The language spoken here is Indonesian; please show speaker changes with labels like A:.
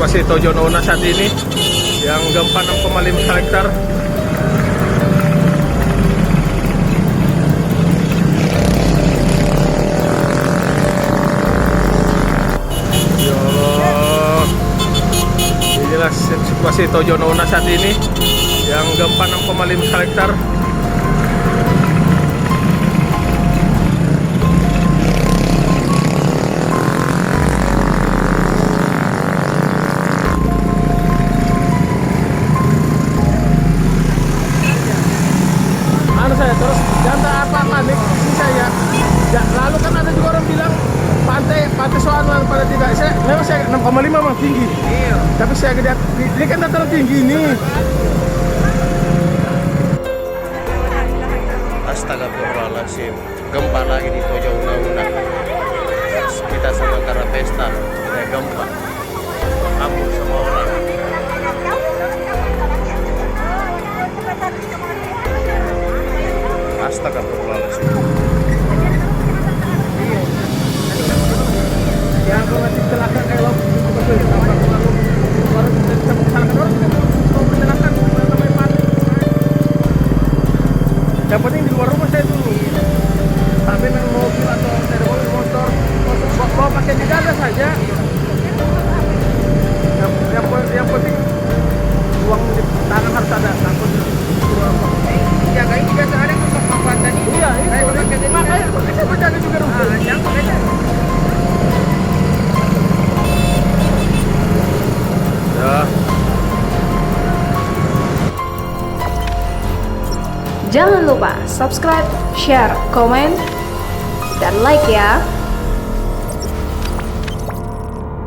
A: situasi Tojono Una saat ini yang gempa 6,5 skala Richter. Ya Allah, inilah situasi Tojono Una saat ini yang gempa 6,5 skala Richter. Terus jangan apa panik sih saya. Ya, lalu kan ada juga orang bilang pantai Soanan pada tidak. Memang saya 6,5 memang tinggi. Iya. Tapi saya lihat ini kan dataran tinggi ini.
B: Astagfirullahaladzim, gempa lagi di Tojono Una. Kita sama karena pesta, kayak gempa. Kabur semua orang. Astagfirullahaladzim.
A: Ya kalau nanti celaka kayak lo baru kita mencelakakan orang, kita mau mencelakakan sampai mati. Yang penting di luar rumah saya dulu. Tapi main mobil atau ada motor bawa pakai di dada saja. Yang penting uang di tangan harus ada, takut
C: Ya kayak ini biasa ada untuk manfaatkan ini.
A: iya, itu makanya saya berjaga juga rumput.
C: Jangan aja.
A: Ya.
D: Jangan lupa subscribe, share, komen, dan like ya.